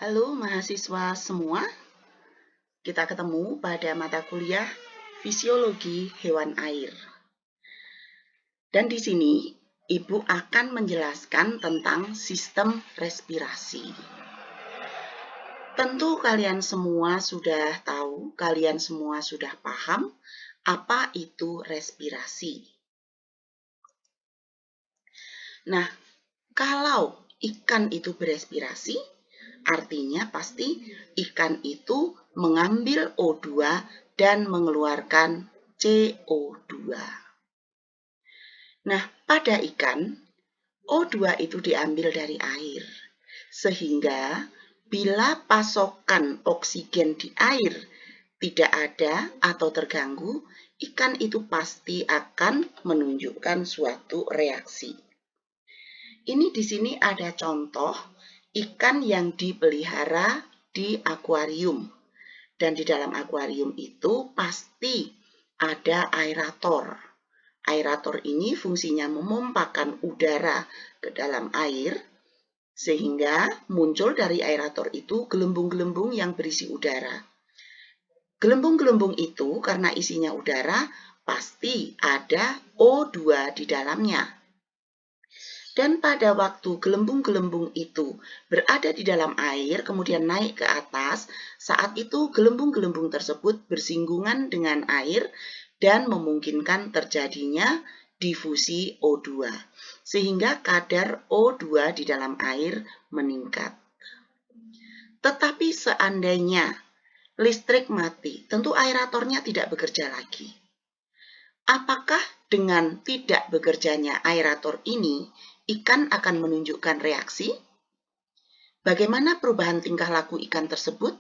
Halo mahasiswa semua, kita ketemu pada mata kuliah Fisiologi Hewan Air. Dan di sini Ibu akan menjelaskan tentang sistem respirasi. Tentu kalian semua sudah tahu, kalian semua sudah paham apa itu respirasi. Nah, kalau ikan itu berespirasi, artinya pasti ikan itu mengambil O2 dan mengeluarkan CO2. Nah, pada ikan, O2 itu diambil dari air. Sehingga bila pasokan oksigen di air tidak ada atau terganggu, ikan itu pasti akan menunjukkan suatu reaksi. Ini di sini ada contoh ikan yang dipelihara di akuarium. Dan di dalam akuarium itu pasti ada aerator. Aerator ini fungsinya memompakan udara ke dalam air, sehingga muncul dari aerator itu gelembung-gelembung yang berisi udara. Gelembung-gelembung itu karena isinya udara, pasti ada O2 di dalamnya. Dan pada waktu gelembung-gelembung itu berada di dalam air, kemudian naik ke atas, saat itu gelembung-gelembung tersebut bersinggungan dengan air dan memungkinkan terjadinya difusi O2, sehingga kadar O2 di dalam air meningkat. Tetapi seandainya listrik mati, tentu aeratornya tidak bekerja lagi. Apakah dengan tidak bekerjanya aerator ini, ikan akan menunjukkan reaksi? Bagaimana perubahan tingkah laku ikan tersebut?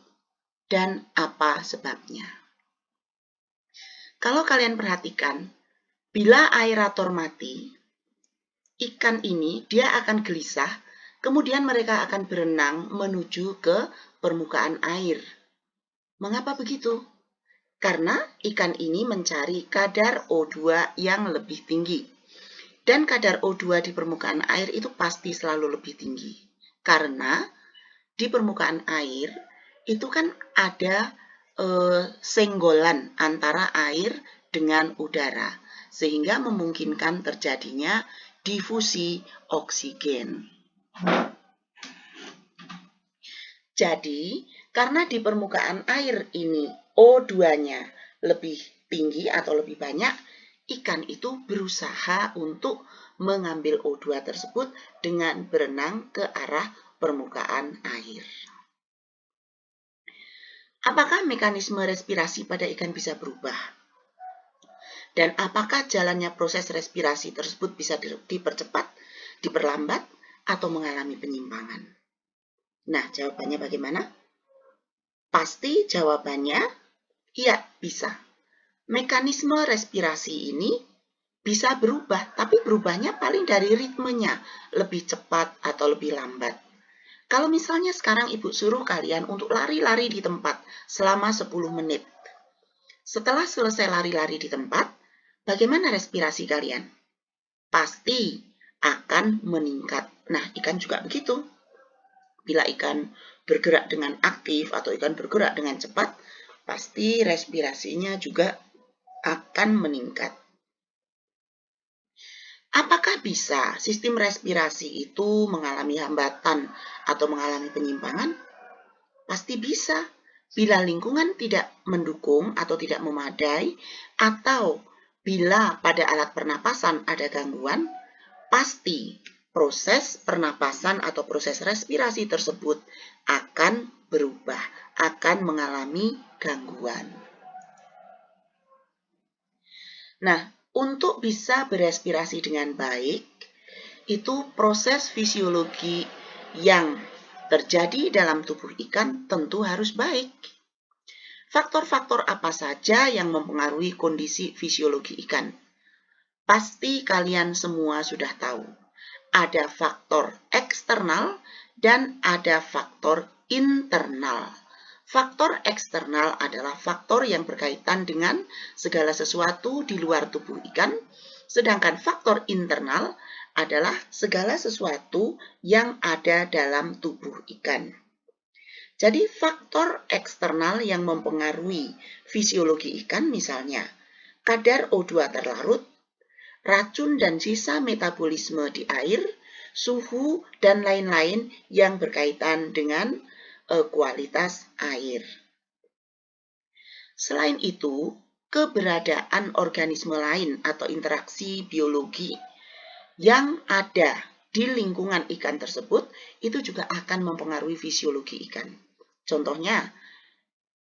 Dan apa sebabnya? Kalau kalian perhatikan, bila aerator mati, ikan ini dia akan gelisah, kemudian mereka akan berenang menuju ke permukaan air. Mengapa begitu? Karena ikan ini mencari kadar O2 yang lebih tinggi. Dan kadar O2 di permukaan air itu pasti selalu lebih tinggi. Karena di permukaan air itu kan ada senggolan antara air dengan udara. Sehingga memungkinkan terjadinya difusi oksigen. Jadi, karena di permukaan air ini O2-nya lebih tinggi atau lebih banyak, ikan itu berusaha untuk mengambil O2 tersebut dengan berenang ke arah permukaan air. Apakah mekanisme respirasi pada ikan bisa berubah? Dan apakah jalannya proses respirasi tersebut bisa dipercepat, diperlambat, atau mengalami penyimpangan? Nah, jawabannya bagaimana? Pasti jawabannya iya, bisa. Mekanisme respirasi ini bisa berubah, tapi berubahnya paling dari ritmenya, lebih cepat atau lebih lambat. Kalau misalnya sekarang Ibu suruh kalian untuk lari-lari di tempat selama 10 menit. Setelah selesai lari-lari di tempat, bagaimana respirasi kalian? Pasti akan meningkat. Nah, ikan juga begitu. Bila ikan bergerak dengan aktif atau ikan bergerak dengan cepat, pasti respirasinya juga akan meningkat. Apakah bisa sistem respirasi itu mengalami hambatan atau mengalami penyimpangan? Pasti bisa. Bila lingkungan tidak mendukung atau tidak memadai, atau bila pada alat pernapasan ada gangguan, pasti proses pernapasan atau proses respirasi tersebut akan berubah, akan mengalami gangguan. Nah, untuk bisa berespirasi dengan baik, itu proses fisiologi yang terjadi dalam tubuh ikan tentu harus baik. Faktor-faktor apa saja yang mempengaruhi kondisi fisiologi ikan? Pasti kalian semua sudah tahu. Ada faktor eksternal dan ada faktor internal. Faktor eksternal adalah faktor yang berkaitan dengan segala sesuatu di luar tubuh ikan, sedangkan faktor internal adalah segala sesuatu yang ada dalam tubuh ikan. Jadi faktor eksternal yang mempengaruhi fisiologi ikan misalnya kadar O2 terlarut, racun dan sisa metabolisme di air, suhu, dan lain-lain yang berkaitan dengan kualitas air. Selain itu, keberadaan organisme lain atau interaksi biologi yang ada di lingkungan ikan tersebut itu juga akan mempengaruhi fisiologi ikan. Contohnya,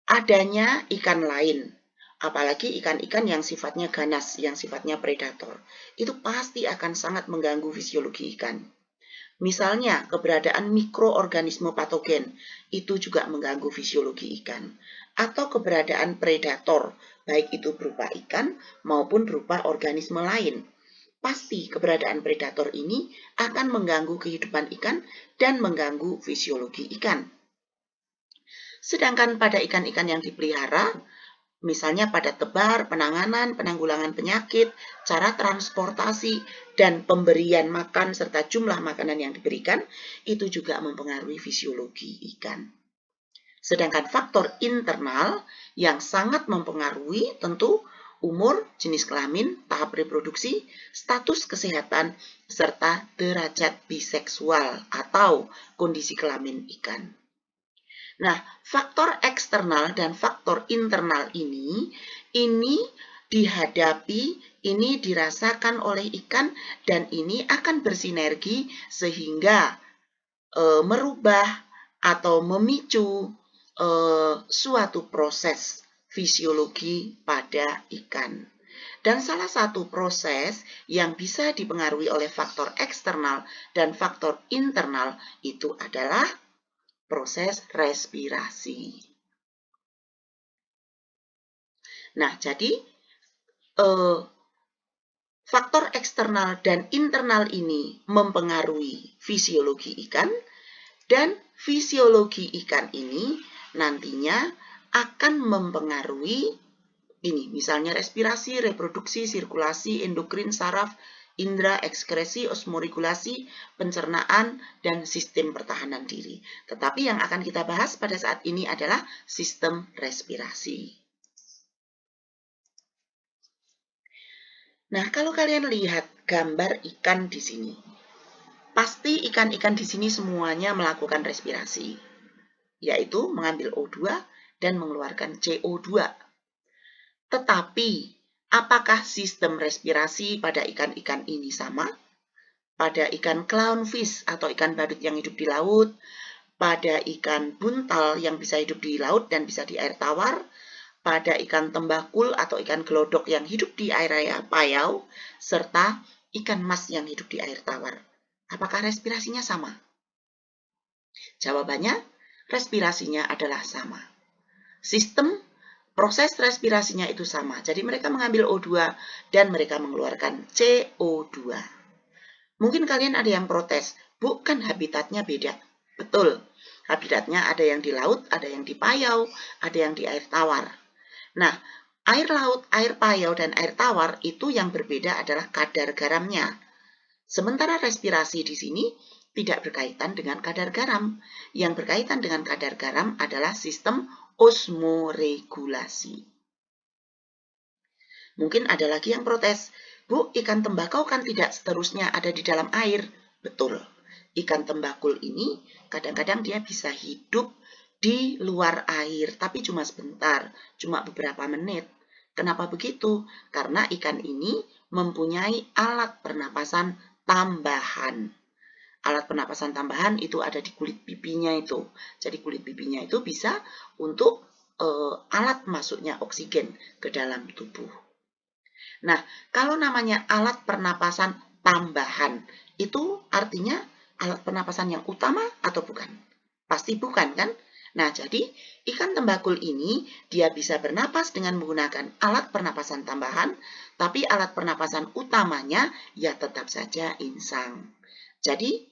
adanya ikan lain, apalagi ikan-ikan yang sifatnya ganas, yang sifatnya predator, itu pasti akan sangat mengganggu fisiologi ikan. Misalnya, keberadaan mikroorganisme patogen itu juga mengganggu fisiologi ikan. Atau keberadaan predator, baik itu berupa ikan maupun berupa organisme lain. Pasti keberadaan predator ini akan mengganggu kehidupan ikan dan mengganggu fisiologi ikan. Sedangkan pada ikan-ikan yang dipelihara, misalnya pada tebar, penanganan, penanggulangan penyakit, cara transportasi, dan pemberian makan serta jumlah makanan yang diberikan, itu juga mempengaruhi fisiologi ikan. Sedangkan faktor internal yang sangat mempengaruhi tentu umur, jenis kelamin, tahap reproduksi, status kesehatan, serta derajat biseksual atau kondisi kelamin ikan. Nah, faktor eksternal dan faktor internal ini dihadapi, ini dirasakan oleh ikan, dan ini akan bersinergi sehingga merubah atau memicu suatu proses fisiologi pada ikan. Dan salah satu proses yang bisa dipengaruhi oleh faktor eksternal dan faktor internal itu adalah proses respirasi. Nah, jadi faktor eksternal dan internal ini mempengaruhi fisiologi ikan, dan fisiologi ikan ini nantinya akan mempengaruhi ini, misalnya respirasi, reproduksi, sirkulasi, endokrin, saraf, indera, ekskresi, osmoregulasi, pencernaan, dan sistem pertahanan diri. Tetapi yang akan kita bahas pada saat ini adalah sistem respirasi. Nah, kalau kalian lihat gambar ikan di sini, pasti ikan-ikan di sini semuanya melakukan respirasi, yaitu mengambil O2 dan mengeluarkan CO2. Tetapi, apakah sistem respirasi pada ikan-ikan ini sama? Pada ikan clownfish atau ikan badut yang hidup di laut, pada ikan buntal yang bisa hidup di laut dan bisa di air tawar, pada ikan tembakul atau ikan gelodok yang hidup di area payau, serta ikan mas yang hidup di air tawar. Apakah respirasinya sama? Jawabannya, respirasinya adalah sama. Sistem proses respirasinya itu sama. Jadi mereka mengambil O2 dan mereka mengeluarkan CO2. Mungkin kalian ada yang protes, bukan habitatnya beda. Betul, habitatnya ada yang di laut, ada yang di payau, ada yang di air tawar. Nah, air laut, air payau, dan air tawar itu yang berbeda adalah kadar garamnya. Sementara respirasi di sini tidak berkaitan dengan kadar garam. Yang berkaitan dengan kadar garam adalah sistem osmoregulasi. Mungkin ada lagi yang protes, Bu, ikan tembakau kan tidak seterusnya ada di dalam air. Betul, ikan tembakul ini kadang-kadang dia bisa hidup di luar air, tapi cuma sebentar, cuma beberapa menit. Kenapa begitu? Karena ikan ini mempunyai alat pernapasan tambahan. Alat pernapasan tambahan itu ada di kulit pipinya itu. Jadi kulit pipinya itu bisa untuk alat masuknya oksigen ke dalam tubuh. Nah, kalau namanya alat pernapasan tambahan, itu artinya alat pernapasan yang utama atau bukan? Pasti bukan, kan? Nah, jadi ikan tembakul ini dia bisa bernapas dengan menggunakan alat pernapasan tambahan, tapi alat pernapasan utamanya ya tetap saja insang. Jadi,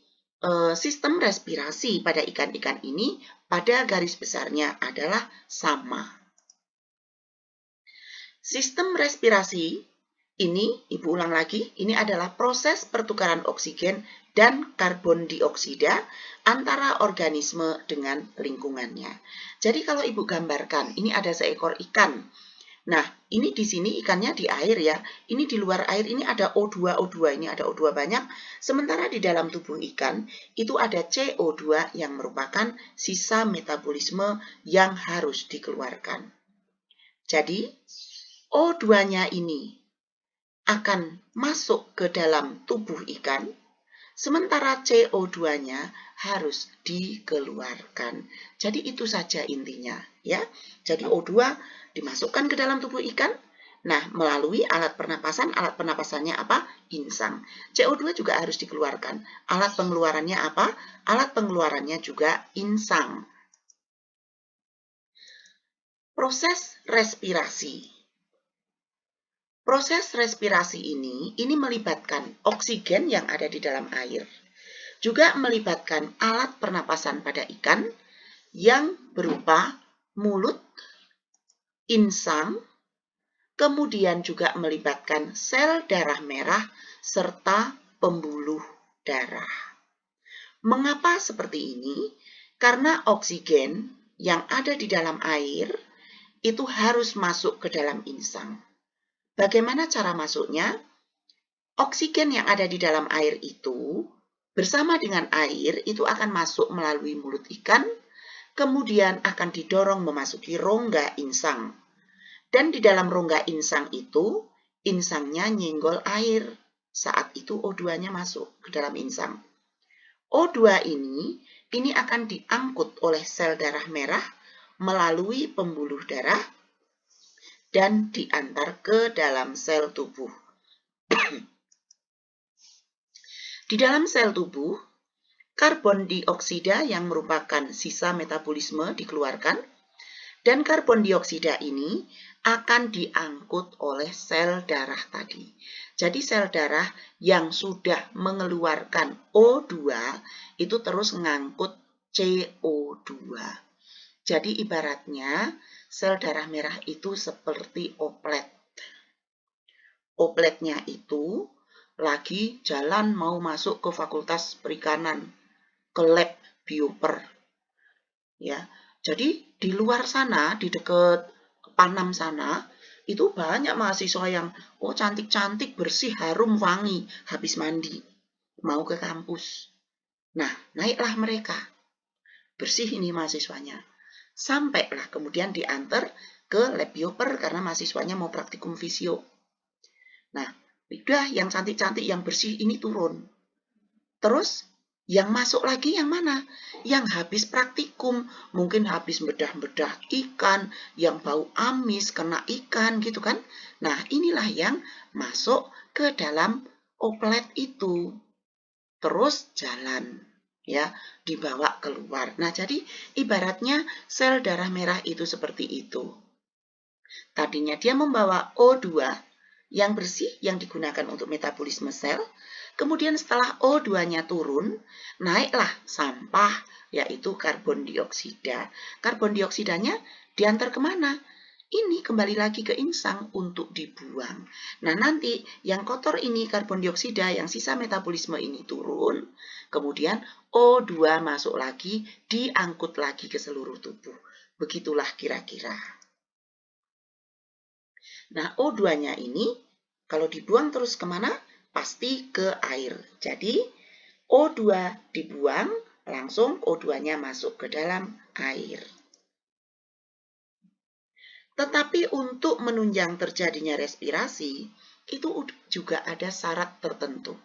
sistem respirasi pada ikan-ikan ini pada garis besarnya adalah sama. Sistem respirasi Ini, Ibu ulang lagi, ini adalah proses pertukaran oksigen dan karbon dioksida antara organisme dengan lingkungannya. Jadi kalau Ibu gambarkan, ini ada seekor ikan. Nah, ini di sini ikannya di air ya. Ini di luar air, ini ada O2, ini ada O2 banyak. Sementara di dalam tubuh ikan, itu ada CO2 yang merupakan sisa metabolisme yang harus dikeluarkan. Jadi, O2-nya ini akan masuk ke dalam tubuh ikan, sementara CO2-nya harus dikeluarkan. Jadi itu saja intinya, ya. Jadi O2 dimasukkan ke dalam tubuh ikan. Nah, melalui alat pernapasannya apa? Insang. CO2 juga harus dikeluarkan. Alat pengeluarannya apa? Alat pengeluarannya juga insang. Proses respirasi. Proses respirasi ini melibatkan oksigen yang ada di dalam air. Juga melibatkan alat pernapasan pada ikan yang berupa mulut, insang, kemudian juga melibatkan sel darah merah serta pembuluh darah. Mengapa seperti ini? Karena oksigen yang ada di dalam air itu harus masuk ke dalam insang. Bagaimana cara masuknya? Oksigen yang ada di dalam air itu bersama dengan air itu akan masuk melalui mulut ikan, kemudian akan didorong memasuki rongga insang. Dan di dalam rongga insang itu, insangnya nyenggol air. Saat itu O2-nya masuk ke dalam insang. O2 ini akan diangkut oleh sel darah merah melalui pembuluh darah dan diantar ke dalam sel tubuh. Di dalam sel tubuh, karbon dioksida yang merupakan sisa metabolisme dikeluarkan, dan karbon dioksida ini akan diangkut oleh sel darah tadi. Jadi sel darah yang sudah mengeluarkan O2 itu terus ngangkut CO2. Jadi ibaratnya sel darah merah itu seperti oplet. Opletnya itu lagi jalan mau masuk ke Fakultas Perikanan, ke lab bioper. Ya. Jadi di luar sana, di dekat Panam sana, itu banyak mahasiswa yang cantik-cantik, bersih, harum, wangi, habis mandi, mau ke kampus. Nah, naiklah mereka. Bersih ini mahasiswanya. Sampailah kemudian diantar ke lab bioper karena mahasiswanya mau praktikum fisio. Nah, udah yang cantik-cantik, yang bersih ini turun. Terus yang masuk lagi yang mana? Yang habis praktikum, mungkin habis bedah-bedah ikan, yang bau amis, kena ikan gitu kan. Nah, inilah yang masuk ke dalam oplet itu. Terus jalan, ya, dibawa keluar. Nah, jadi ibaratnya sel darah merah itu seperti itu. Tadinya dia membawa O2 yang bersih yang digunakan untuk metabolisme sel. Kemudian setelah O2-nya turun, naiklah sampah, yaitu karbon dioksida. Karbon dioksidanya diantar kemana? Ini kembali lagi ke insang untuk dibuang. Nah, nanti yang kotor ini, karbon dioksida, yang sisa metabolisme ini turun, kemudian O2 masuk lagi, diangkut lagi ke seluruh tubuh. Begitulah kira-kira. Nah, O2-nya ini kalau dibuang terus kemana? Pasti ke air. Jadi, O2 dibuang, langsung O2-nya masuk ke dalam air. Tetapi untuk menunjang terjadinya respirasi, itu juga ada syarat tertentu.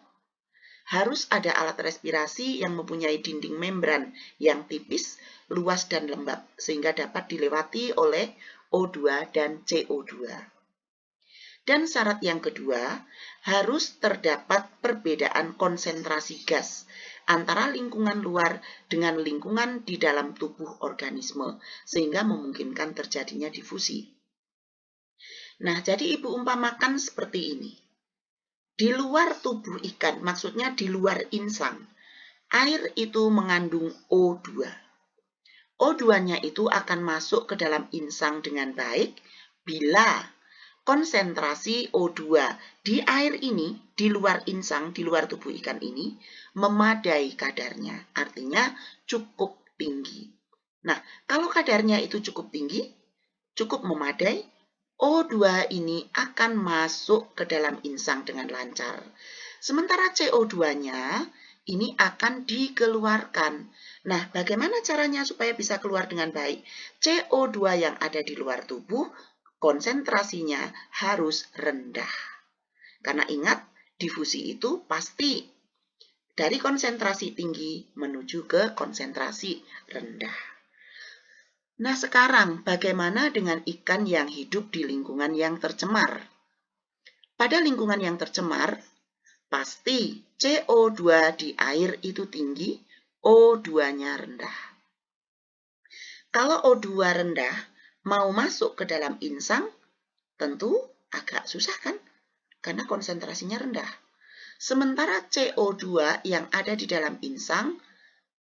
Harus ada alat respirasi yang mempunyai dinding membran yang tipis, luas, dan lembab, sehingga dapat dilewati oleh O2 dan CO2. Dan syarat yang kedua, harus terdapat perbedaan konsentrasi gas antara lingkungan luar dengan lingkungan di dalam tubuh organisme, sehingga memungkinkan terjadinya difusi. Nah, jadi Ibu umpamakan seperti ini. Di luar tubuh ikan, maksudnya di luar insang, air itu mengandung O2. O2-nya itu akan masuk ke dalam insang dengan baik bila konsentrasi O2 di air ini, di luar insang, di luar tubuh ikan ini, memadai kadarnya. Artinya cukup tinggi. Nah, kalau kadarnya itu cukup tinggi, cukup memadai, O2 ini akan masuk ke dalam insang dengan lancar. Sementara CO2-nya ini akan dikeluarkan. Nah, bagaimana caranya supaya bisa keluar dengan baik? CO2 yang ada di luar tubuh, konsentrasinya harus rendah. Karena ingat, difusi itu pasti dari konsentrasi tinggi menuju ke konsentrasi rendah. Nah, sekarang bagaimana dengan ikan yang hidup di lingkungan yang tercemar? Pada lingkungan yang tercemar, pasti CO2 di air itu tinggi, O2-nya rendah. Kalau O2 rendah, mau masuk ke dalam insang, tentu agak susah kan? Karena konsentrasinya rendah. Sementara CO2 yang ada di dalam insang,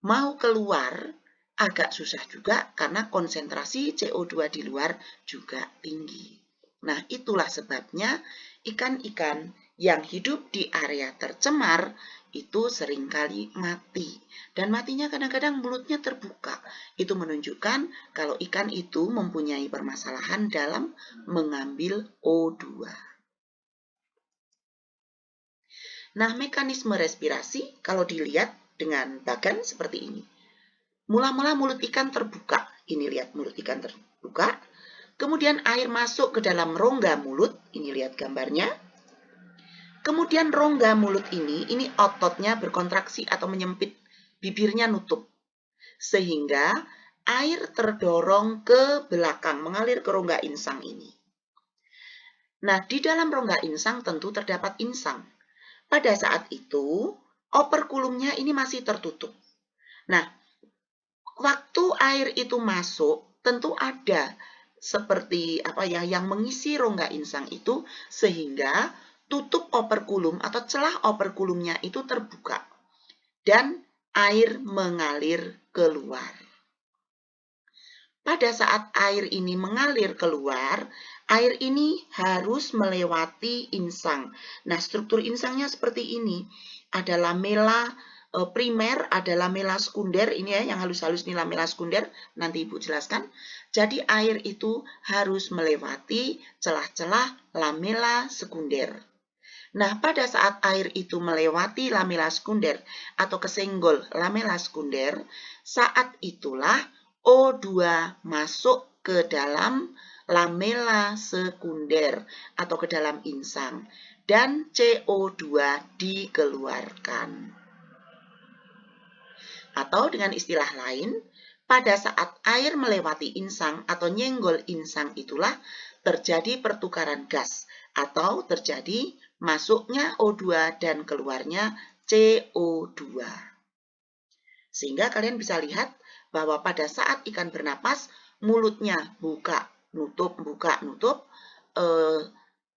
mau keluar, agak susah juga karena konsentrasi CO2 di luar juga tinggi. Nah, itulah sebabnya ikan-ikan yang hidup di area tercemar itu seringkali mati. Dan matinya kadang-kadang mulutnya terbuka. Itu menunjukkan kalau ikan itu mempunyai permasalahan dalam mengambil O2. Nah, mekanisme respirasi kalau dilihat dengan bagan seperti ini. Mula-mula mulut ikan terbuka. Ini lihat mulut ikan terbuka. Kemudian air masuk ke dalam rongga mulut. Ini lihat gambarnya. Kemudian rongga mulut ini ototnya berkontraksi atau menyempit, bibirnya nutup. Sehingga air terdorong ke belakang, mengalir ke rongga insang ini. Nah, di dalam rongga insang tentu terdapat insang. Pada saat itu, operkulumnya ini masih tertutup. Nah, waktu air itu masuk, tentu ada seperti yang mengisi rongga insang itu, sehingga tutup operkulum atau celah operkulumnya itu terbuka dan air mengalir keluar. Pada saat air ini mengalir keluar, air ini harus melewati insang. Nah, struktur insangnya seperti ini. Ada lamela primer, ada lamela sekunder. Ini ya, yang halus-halus ini lamela sekunder. Nanti Ibu jelaskan. Jadi air itu harus melewati celah-celah lamela sekunder. Nah, pada saat air itu melewati lamela sekunder atau kesenggol lamela sekunder, saat itulah O2 masuk ke dalam lamela sekunder atau ke dalam insang dan CO2 dikeluarkan. Atau dengan istilah lain, pada saat air melewati insang atau nyenggol insang itulah terjadi pertukaran gas atau terjadi masuknya O2 dan keluarnya CO2. Sehingga kalian bisa lihat bahwa pada saat ikan bernapas, mulutnya buka, nutup,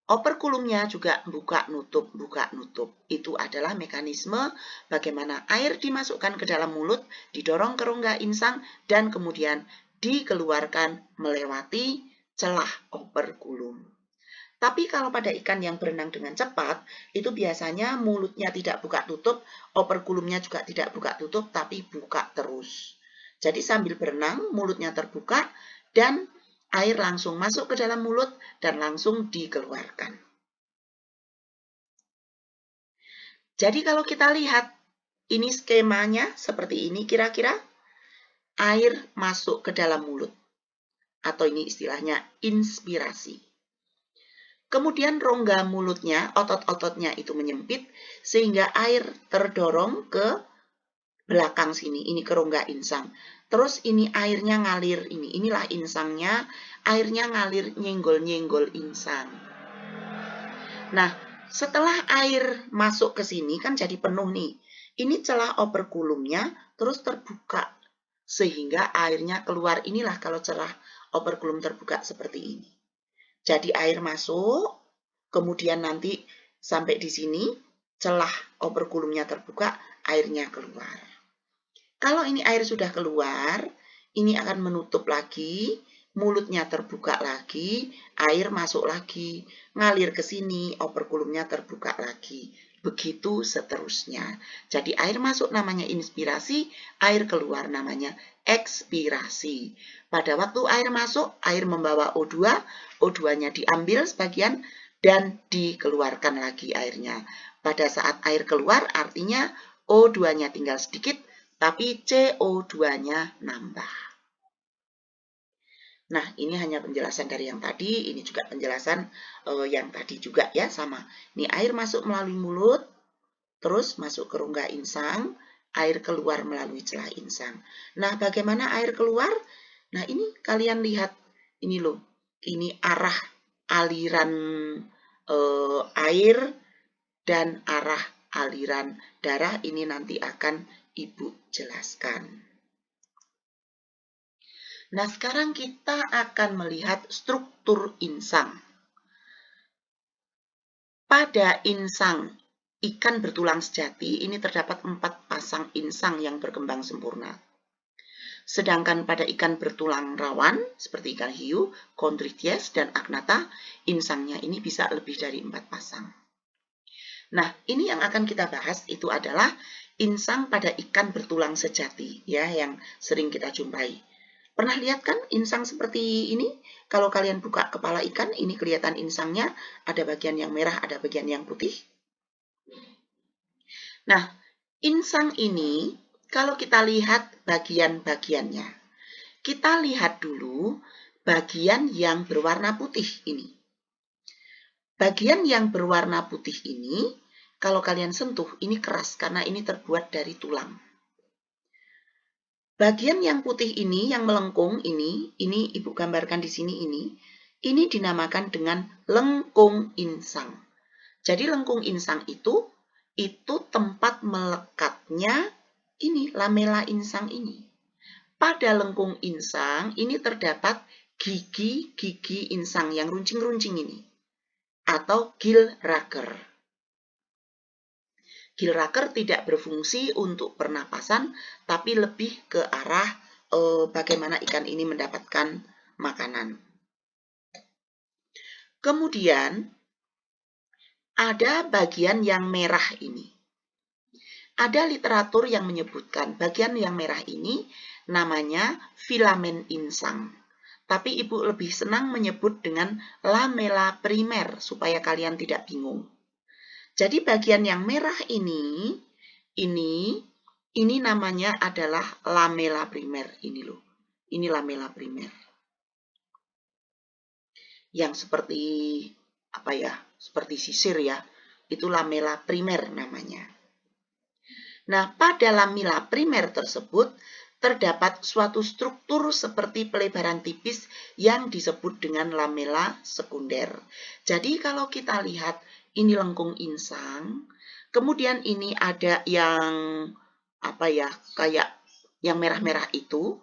operkulumnya juga buka, nutup. Itu adalah mekanisme bagaimana air dimasukkan ke dalam mulut, didorong ke rongga insang, dan kemudian dikeluarkan melewati celah operkulum. Tapi kalau pada ikan yang berenang dengan cepat, itu biasanya mulutnya tidak buka tutup, operkulumnya juga tidak buka tutup, tapi buka terus. Jadi sambil berenang, mulutnya terbuka, dan air langsung masuk ke dalam mulut, dan langsung dikeluarkan. Jadi kalau kita lihat, ini skemanya seperti ini kira-kira, air masuk ke dalam mulut. Atau ini istilahnya inspirasi. Kemudian rongga mulutnya, otot-ototnya itu menyempit, sehingga air terdorong ke belakang sini, ini ke rongga insang. Terus ini airnya ngalir, inilah insangnya, airnya ngalir nyenggol-nyenggol insang. Nah, setelah air masuk ke sini, kan jadi penuh nih. Ini celah operkulumnya, terus terbuka, sehingga airnya keluar. Inilah kalau celah operkulum terbuka seperti ini. Jadi air masuk, kemudian nanti sampai di sini, celah operkulumnya terbuka, airnya keluar. Kalau ini air sudah keluar, ini akan menutup lagi, mulutnya terbuka lagi, air masuk lagi, ngalir ke sini, operkulumnya terbuka lagi. Begitu seterusnya. Jadi air masuk namanya inspirasi, air keluar namanya ekspirasi. Pada waktu air masuk, air membawa O2, O2-nya diambil sebagian dan dikeluarkan lagi airnya. Pada saat air keluar artinya O2-nya tinggal sedikit, tapi CO2-nya nambah. Nah, ini hanya penjelasan dari yang tadi, ini juga penjelasan yang tadi juga ya, sama. Ini air masuk melalui mulut, terus masuk ke rongga insang, air keluar melalui celah insang. Nah, bagaimana air keluar? Nah, ini kalian lihat, ini loh, ini arah aliran air dan arah aliran darah, ini nanti akan Ibu jelaskan. Nah, sekarang kita akan melihat struktur insang. Pada insang ikan bertulang sejati, ini terdapat 4 pasang insang yang berkembang sempurna. Sedangkan pada ikan bertulang rawan, seperti ikan hiu, chondrites, dan agnatha, insangnya ini bisa lebih dari 4 pasang. Nah, ini yang akan kita bahas itu adalah insang pada ikan bertulang sejati, ya, yang sering kita jumpai. Pernah lihat kan insang seperti ini? Kalau kalian buka kepala ikan, ini kelihatan insangnya, ada bagian yang merah, ada bagian yang putih. Nah, insang ini, kalau kita lihat bagian-bagiannya, kita lihat dulu bagian yang berwarna putih ini. Bagian yang berwarna putih ini, kalau kalian sentuh, ini keras karena ini terbuat dari tulang. Bagian yang putih ini, yang melengkung ini Ibu gambarkan di sini ini dinamakan dengan lengkung insang. Jadi lengkung insang itu tempat melekatnya ini lamela insang ini. Pada lengkung insang ini terdapat gigi-gigi insang yang runcing-runcing ini atau gill raker. Gill raker tidak berfungsi untuk pernapasan, tapi lebih ke arah bagaimana ikan ini mendapatkan makanan. Kemudian, ada bagian yang merah ini. Ada literatur yang menyebutkan bagian yang merah ini namanya filamen insang. Tapi Ibu lebih senang menyebut dengan lamela primer, supaya kalian tidak bingung. Jadi bagian yang merah ini namanya adalah lamela primer. Ini loh, ini lamela primer. Yang seperti apa ya? Seperti sisir ya. Itu lamela primer namanya. Nah, pada lamela primer tersebut terdapat suatu struktur seperti pelebaran tipis yang disebut dengan lamela sekunder. Jadi kalau kita lihat ini lengkung insang, kemudian ini ada yang apa ya, kayak yang merah-merah itu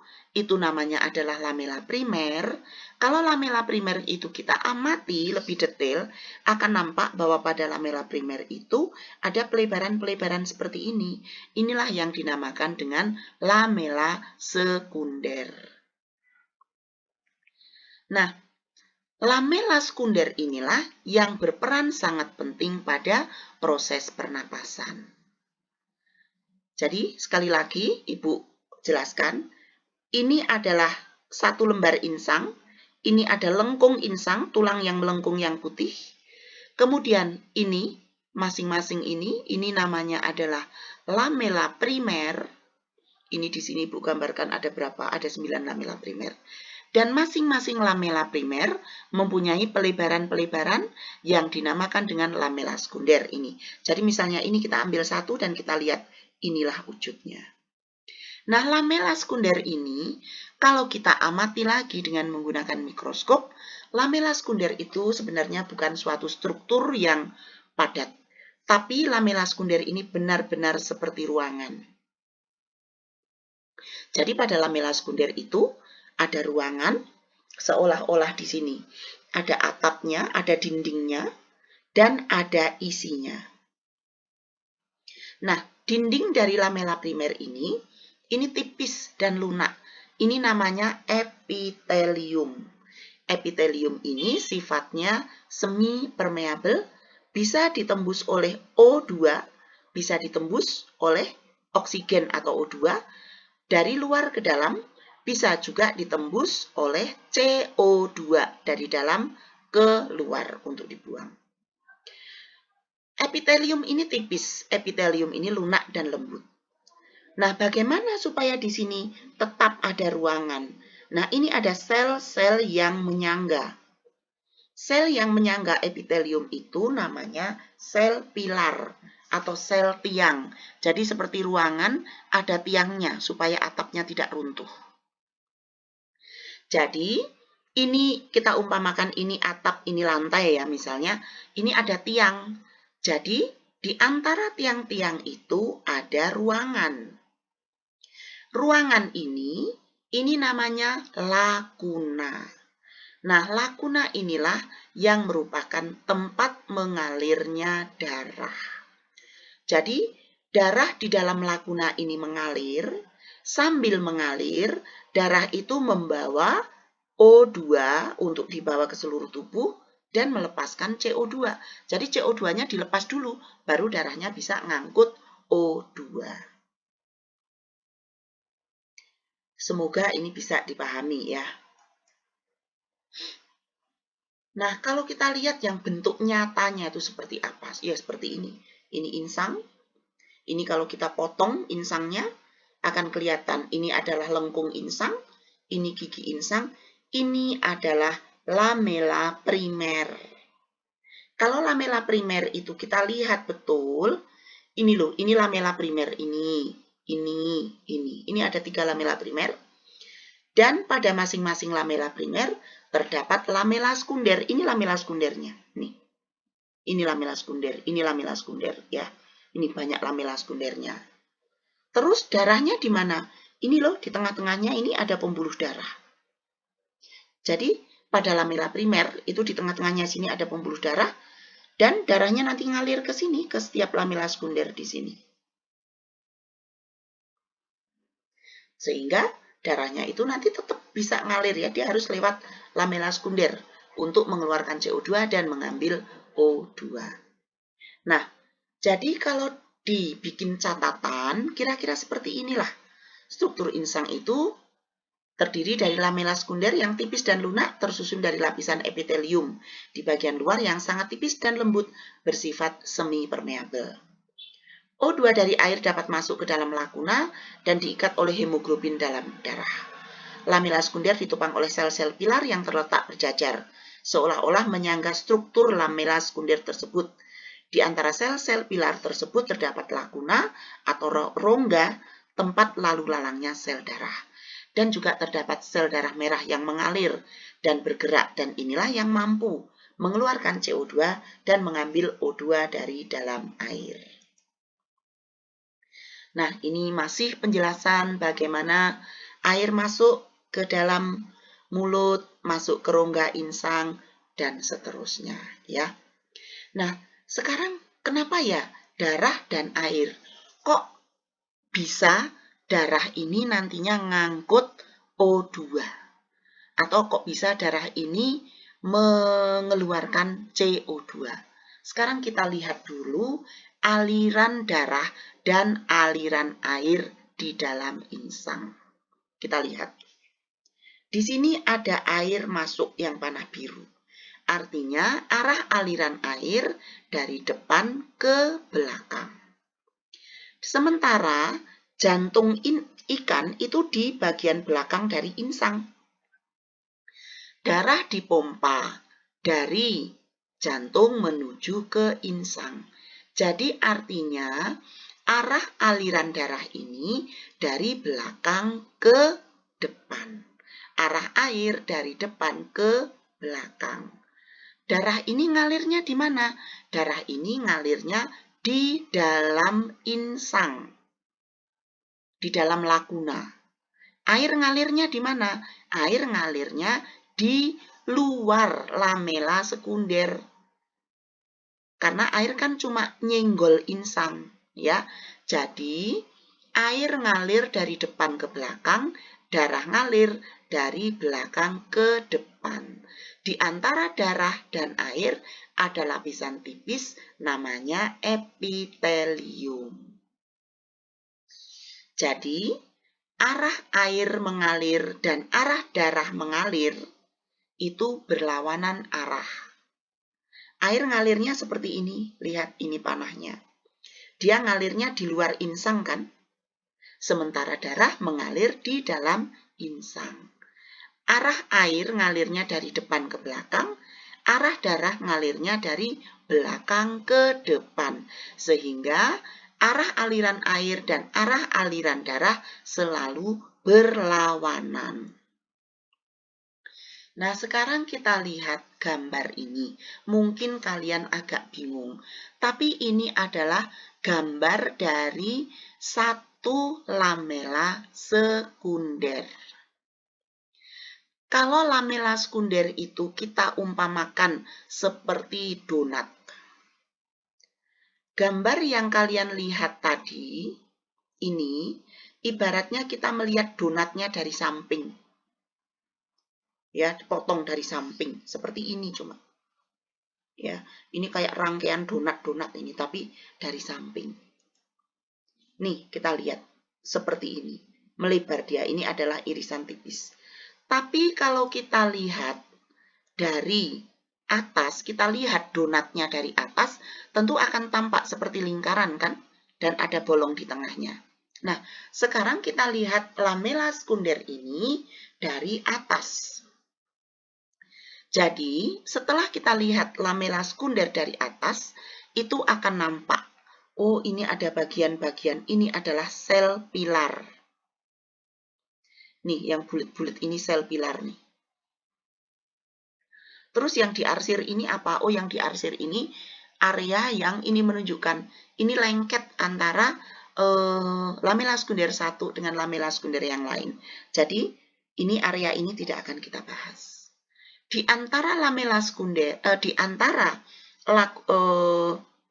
namanya adalah lamela primer. Kalau lamela primer itu kita amati lebih detail, akan nampak bahwa pada lamela primer itu ada pelebaran-pelebaran seperti ini. Inilah yang dinamakan dengan lamela sekunder. Nah, lamela sekunder inilah yang berperan sangat penting pada proses pernapasan. Jadi, sekali lagi Ibu jelaskan, ini adalah satu lembar insang, ini ada lengkung insang, tulang yang melengkung yang putih. Kemudian ini, masing-masing ini namanya adalah lamela primer. Ini di sini Ibu gambarkan ada berapa? Ada 9 lamela primer. Dan masing-masing lamela primer mempunyai pelebaran-pelebaran yang dinamakan dengan lamela sekunder ini. Jadi misalnya ini kita ambil satu dan kita lihat inilah wujudnya. Nah, lamela sekunder ini kalau kita amati lagi dengan menggunakan mikroskop, lamela sekunder itu sebenarnya bukan suatu struktur yang padat, tapi lamela sekunder ini benar-benar seperti ruangan. Jadi pada lamela sekunder itu ada ruangan, seolah-olah di sini ada atapnya, ada dindingnya, dan ada isinya. Nah, dinding dari lamela primer ini tipis dan lunak. Ini namanya epitelium. Epitelium ini sifatnya semi permeabel, bisa ditembus oleh O2, bisa ditembus oleh oksigen atau O2 dari luar ke dalam, bisa juga ditembus oleh CO2 dari dalam ke luar untuk dibuang. Epitelium ini tipis, epitelium ini lunak dan lembut. Nah, bagaimana supaya di sini tetap ada ruangan? Nah, ini ada sel-sel yang menyangga. Sel yang menyangga epitelium itu namanya sel pilar atau sel tiang. Jadi seperti ruangan ada tiangnya supaya atapnya tidak runtuh. Jadi ini kita umpamakan ini atap, ini lantai ya misalnya. Ini ada tiang. Jadi di antara tiang-tiang itu ada ruangan. Ruangan ini namanya lakuna. Nah, lakuna inilah yang merupakan tempat mengalirnya darah. Jadi, darah di dalam lakuna ini mengalir, sambil mengalir, darah itu membawa O2 untuk dibawa ke seluruh tubuh dan melepaskan CO2. Jadi CO2-nya dilepas dulu, baru darahnya bisa ngangkut O2. Semoga ini bisa dipahami ya. Nah, kalau kita lihat yang bentuk nyatanya itu seperti apa? Ya, seperti ini. Ini insang. Ini kalau kita potong insangnya, akan kelihatan ini adalah lengkung insang, ini gigi insang, ini adalah lamela primer. Kalau lamela primer itu kita lihat betul, ini loh, ini lamela primer ini. Ini ada 3 lamela primer. Dan pada masing-masing lamela primer terdapat lamela sekunder. Ini lamela sekundernya. Nih. Ini lamela sekunder, ini lamela sekunder ya. Ini banyak lamela sekundernya. Terus darahnya di mana? Ini loh, di tengah-tengahnya ini ada pembuluh darah. Jadi pada lamela primer itu di tengah-tengahnya sini ada pembuluh darah dan darahnya nanti ngalir ke sini ke setiap lamela sekunder di sini. Sehingga darahnya itu nanti tetap bisa ngalir ya, dia harus lewat lamela sekunder untuk mengeluarkan CO2 dan mengambil O2. Nah, jadi kalau dibikin catatan, kira-kira seperti inilah. Struktur insang itu terdiri dari lamela sekunder yang tipis dan lunak, tersusun dari lapisan epitelium di bagian luar yang sangat tipis dan lembut, bersifat semi permeabel. O2 dari air dapat masuk ke dalam lakuna dan diikat oleh hemoglobin dalam darah. Lamela sekunder ditopang oleh sel-sel pilar yang terletak berjajar, seolah-olah menyangga struktur lamela sekunder tersebut. Di antara sel-sel pilar tersebut terdapat lakuna atau rongga tempat lalu lalangnya sel darah. Dan juga terdapat sel darah merah yang mengalir dan bergerak, dan inilah yang mampu mengeluarkan CO2 dan mengambil O2 dari dalam air. Nah, ini masih penjelasan bagaimana air masuk ke dalam mulut, masuk ke rongga insang, dan seterusnya ya. Nah, sekarang kenapa ya darah dan air? Kok bisa darah ini nantinya ngangkut O2? Atau kok bisa darah ini mengeluarkan CO2? Sekarang kita lihat dulu aliran darah dan aliran air di dalam insang. Kita lihat. Di sini ada air masuk yang panah biru. Artinya arah aliran air dari depan ke belakang. Sementara jantung ikan itu di bagian belakang dari insang. Darah dipompa dari jantung menuju ke insang. Jadi artinya arah aliran darah ini dari belakang ke depan. Arah air dari depan ke belakang. Darah ini ngalirnya di mana? Darah ini ngalirnya di dalam insang. Di dalam lakuna. Air ngalirnya di mana? Air ngalirnya di luar lamela sekunder. Karena air kan cuma nyenggol insang, ya. Jadi, air ngalir dari depan ke belakang, darah ngalir dari belakang ke depan. Di antara darah dan air ada lapisan tipis namanya epitelium. Jadi, arah air mengalir dan arah darah mengalir itu berlawanan arah. Air ngalirnya seperti ini, lihat ini panahnya. Dia ngalirnya di luar insang kan? Sementara darah mengalir di dalam insang. Arah air ngalirnya dari depan ke belakang, arah darah ngalirnya dari belakang ke depan. Sehingga arah aliran air dan arah aliran darah selalu berlawanan. Nah, sekarang kita lihat gambar ini. Mungkin kalian agak bingung, tapi ini adalah gambar dari satu lamela sekunder. Kalau lamela sekunder itu kita umpamakan seperti donat. Gambar yang kalian lihat tadi, ini ibaratnya kita melihat donatnya dari samping. Ya, dipotong dari samping seperti ini cuma. Ya, ini kayak rangkaian donat-donat ini tapi dari samping. Nih, kita lihat seperti ini. Melebar dia, ini adalah irisan tipis. Tapi kalau kita lihat dari atas, kita lihat donatnya dari atas, tentu akan tampak seperti lingkaran kan? Dan ada bolong di tengahnya. Nah, sekarang kita lihat lamela sekunder ini dari atas. Jadi, setelah kita lihat lamela sekunder dari atas, itu akan nampak, oh ini ada bagian-bagian, ini adalah sel pilar. Nih, yang bulat-bulat ini sel pilar nih. Terus yang diarsir ini apa? Oh, yang diarsir ini area yang ini menunjukkan, ini lengket antara lamela sekunder 1 dengan lamela sekunder yang lain. Jadi, ini area ini tidak akan kita bahas. Di antara lamela sekunder, di antara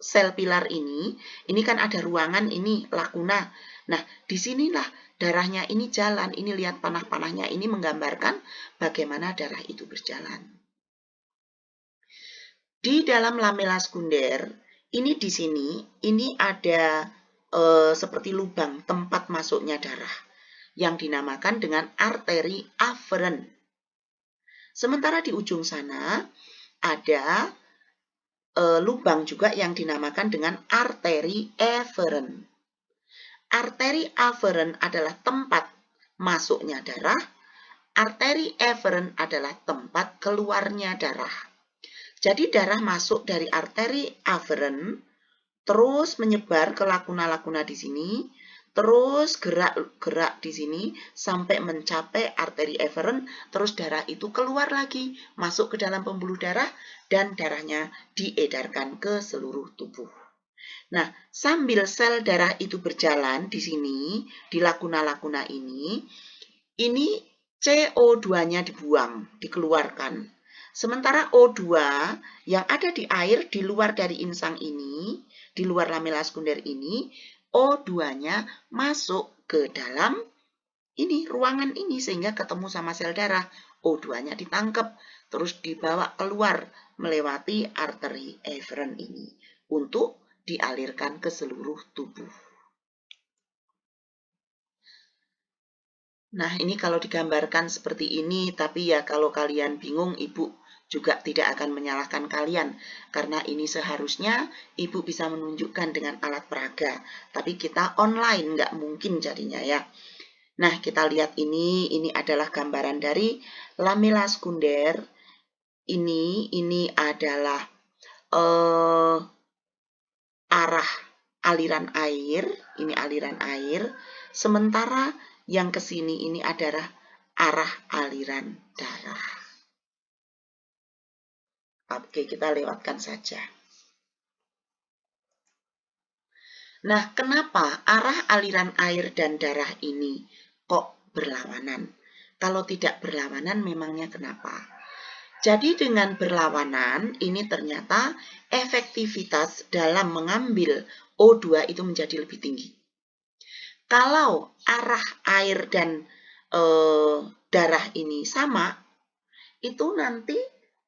sel pilar ini kan ada ruangan, ini lakuna. Nah, disinilah darahnya ini jalan. Ini lihat panah-panahnya ini menggambarkan bagaimana darah itu berjalan. Di dalam lamela sekunder, ini di sini, ini ada seperti lubang tempat masuknya darah yang dinamakan dengan arteri afferent. Sementara di ujung sana ada lubang juga yang dinamakan dengan arteri efferent. Arteri afferent adalah tempat masuknya darah, arteri efferent adalah tempat keluarnya darah. Jadi darah masuk dari arteri afferent, terus menyebar ke lakuna-lakuna di sini, terus gerak-gerak di sini sampai mencapai arteri efferent, terus darah itu keluar lagi, masuk ke dalam pembuluh darah, dan darahnya diedarkan ke seluruh tubuh. Nah, sambil sel darah itu berjalan di sini, di lakuna-lakuna ini CO2-nya dibuang, dikeluarkan. Sementara O2 yang ada di air di luar dari insang ini, di luar lamela sekunder ini, O2-nya masuk ke dalam ini ruangan ini sehingga ketemu sama sel darah. O2-nya ditangkap, terus dibawa keluar melewati arteri efferent ini untuk dialirkan ke seluruh tubuh. Nah, ini kalau digambarkan seperti ini, tapi ya kalau kalian bingung, Ibu juga tidak akan menyalahkan kalian, karena ini seharusnya Ibu bisa menunjukkan dengan alat peraga, tapi kita online, nggak mungkin jadinya ya. Nah, kita lihat ini adalah gambaran dari lamela sekunder. Ini adalah arah aliran air, ini aliran air, sementara yang ke sini ini adalah arah aliran darah. Oke, kita lewatkan saja. Nah, kenapa arah aliran air dan darah ini kok berlawanan? Kalau tidak berlawanan, memangnya kenapa? Jadi dengan berlawanan, ini ternyata efektivitas dalam mengambil O2 itu menjadi lebih tinggi. Kalau arah air dan darah ini sama, itu nanti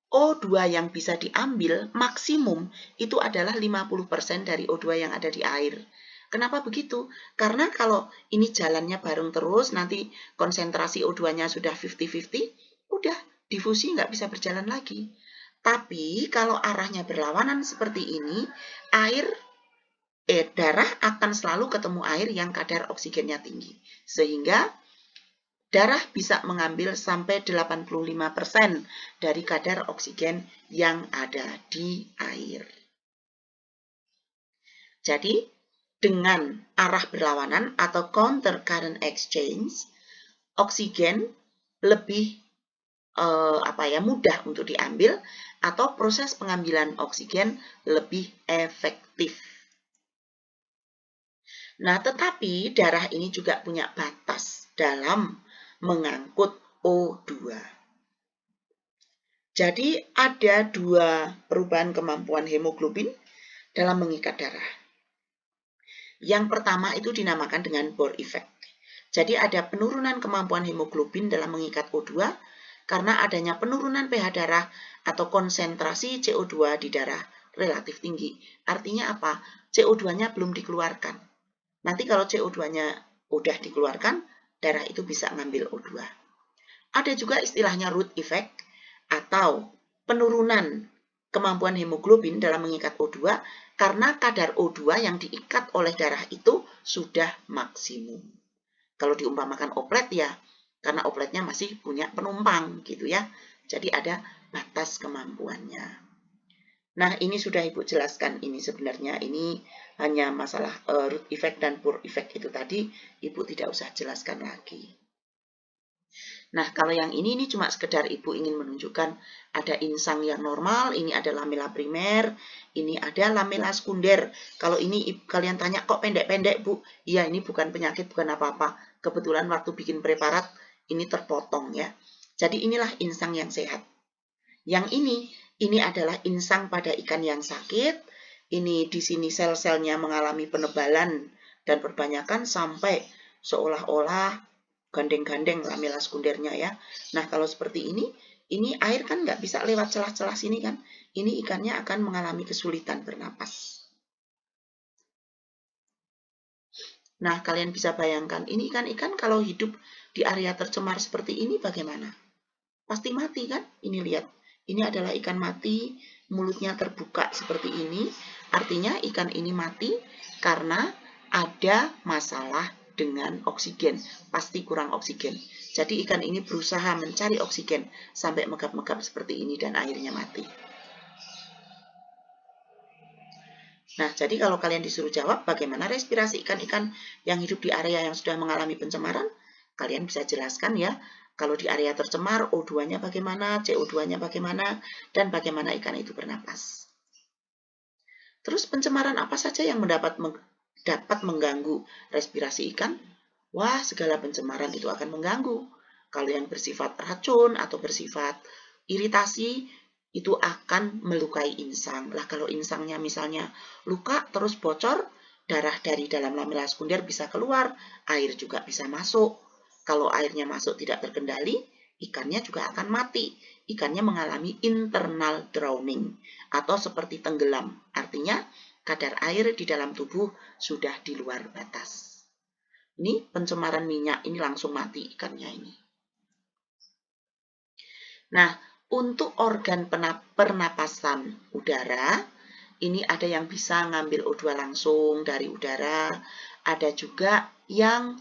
O2 yang bisa diambil maksimum itu adalah 50% dari O2 yang ada di air. Kenapa begitu? Karena kalau ini jalannya bareng terus, nanti konsentrasi O2-nya sudah 50-50, udah difusi nggak bisa berjalan lagi. Tapi kalau arahnya berlawanan seperti ini, darah akan selalu ketemu air yang kadar oksigennya tinggi. Sehingga darah bisa mengambil sampai 85% dari kadar oksigen yang ada di air. Jadi, dengan arah berlawanan atau counter current exchange, oksigen lebih mudah untuk diambil atau proses pengambilan oksigen lebih efektif. Nah, tetapi darah ini juga punya batas dalam mengangkut O2. Jadi ada dua perubahan kemampuan hemoglobin dalam mengikat darah. Yang pertama itu dinamakan dengan Bohr effect. Jadi ada penurunan kemampuan hemoglobin dalam mengikat O2 karena adanya penurunan pH darah atau konsentrasi CO2 di darah relatif tinggi. Artinya apa? CO2-nya belum dikeluarkan. Nanti kalau CO2-nya udah dikeluarkan, darah itu bisa ngambil O2. Ada juga istilahnya root effect atau penurunan kemampuan hemoglobin dalam mengikat O2 karena kadar O2 yang diikat oleh darah itu sudah maksimum. Kalau diumpamakan oplet ya, karena opletnya masih punya penumpang gitu ya. Jadi ada batas kemampuannya. Nah, ini sudah Ibu jelaskan. Ini sebenarnya ini hanya masalah root effect dan Bohr effect itu tadi. Ibu tidak usah jelaskan lagi. Nah, kalau yang ini cuma sekedar Ibu ingin menunjukkan ada insang yang normal, ini ada lamela primer, ini ada lamela sekunder. Kalau ini kalian tanya, kok pendek-pendek, Bu? Iya, ini bukan penyakit, bukan apa-apa. Kebetulan waktu bikin preparat, ini terpotong ya. Jadi inilah insang yang sehat. Yang ini adalah insang pada ikan yang sakit. Ini di sini sel-selnya mengalami penebalan dan perbanyakan sampai seolah-olah gandeng-gandeng lamela sekundernya ya. Nah, kalau seperti ini air kan nggak bisa lewat celah-celah sini kan. Ini ikannya akan mengalami kesulitan bernapas. Nah, kalian bisa bayangkan, ini ikan-ikan kalau hidup di area tercemar seperti ini bagaimana? Pasti mati kan? Ini lihat, ini adalah ikan mati, mulutnya terbuka seperti ini. Artinya ikan ini mati karena ada masalah dengan oksigen, pasti kurang oksigen. Jadi ikan ini berusaha mencari oksigen sampai megap-megap seperti ini dan akhirnya mati. Nah, jadi kalau kalian disuruh jawab bagaimana respirasi ikan-ikan yang hidup di area yang sudah mengalami pencemaran, kalian bisa jelaskan ya. Kalau di area tercemar, O2-nya bagaimana, CO2-nya bagaimana, dan bagaimana ikan itu bernapas. Terus pencemaran apa saja yang dapat mengganggu respirasi ikan? Wah, segala pencemaran itu akan mengganggu. Kalau yang bersifat racun atau bersifat iritasi, itu akan melukai insang. Lah kalau insangnya misalnya luka terus bocor, darah dari dalam lamela sekunder bisa keluar, air juga bisa masuk. Kalau airnya masuk tidak terkendali, ikannya juga akan mati. Ikannya mengalami internal drowning atau seperti tenggelam. Artinya kadar air di dalam tubuh sudah di luar batas. Ini pencemaran minyak, ini langsung mati ikannya ini. Nah, untuk organ pernapasan udara, ini ada yang bisa ngambil O2 langsung dari udara, ada juga yang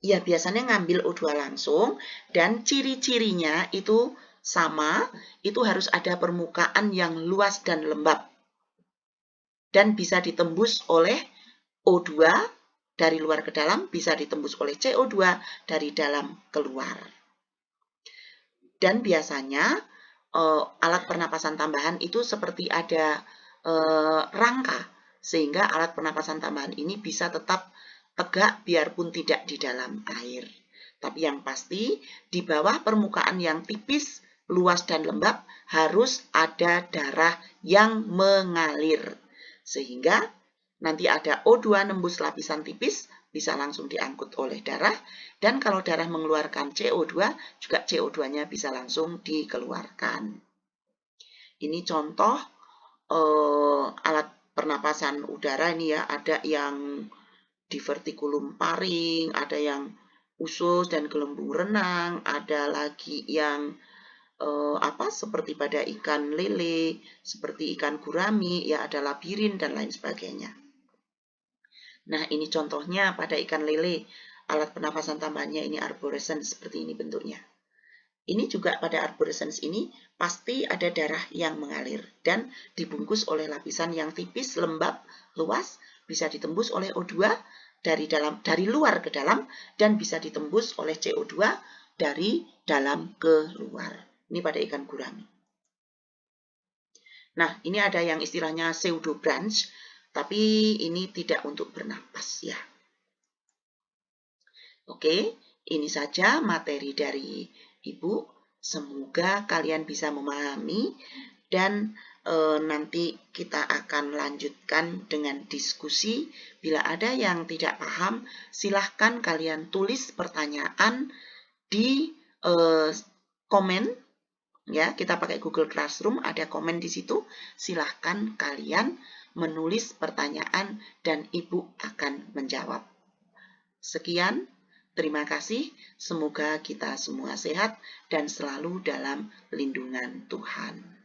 ya biasanya ngambil O2 langsung dan ciri-cirinya itu sama, itu harus ada permukaan yang luas dan lembab dan bisa ditembus oleh O2 dari luar ke dalam, bisa ditembus oleh CO2 dari dalam keluar. Dan biasanya alat pernapasan tambahan itu seperti ada rangka, sehingga alat pernapasan tambahan ini bisa tetap tegak biarpun tidak di dalam air. Tapi yang pasti di bawah permukaan yang tipis, luas dan lembab harus ada darah yang mengalir. Sehingga Nanti ada O2 nembus lapisan tipis, bisa langsung diangkut oleh darah. Dan kalau darah mengeluarkan CO2, juga CO2-nya bisa langsung dikeluarkan. Ini contoh alat pernapasan udara ini ya, ada yang divertikulum paring, ada yang usus dan gelembung renang, ada lagi yang seperti pada ikan lele, seperti ikan gurami, ya ada labirin dan lain sebagainya. Nah, ini contohnya pada ikan lele, alat pernafasan tambahannya ini arborescens, seperti ini bentuknya. Ini juga pada arborescens ini pasti ada darah yang mengalir dan dibungkus oleh lapisan yang tipis, lembab, luas, bisa ditembus oleh O2 dari luar ke dalam dan bisa ditembus oleh CO2 dari dalam ke luar. Ini pada ikan gurami. Nah, ini ada yang istilahnya pseudobranch, tapi ini tidak untuk bernapas ya. Oke, ini saja materi dari Ibu. Semoga kalian bisa memahami dan nanti kita akan lanjutkan dengan diskusi. Bila ada yang tidak paham, silahkan kalian tulis pertanyaan di komen. Ya, kita pakai Google Classroom, ada komen di situ. Silahkan kalian menulis pertanyaan dan Ibu akan menjawab. Sekian, terima kasih. Semoga kita semua sehat dan selalu dalam lindungan Tuhan.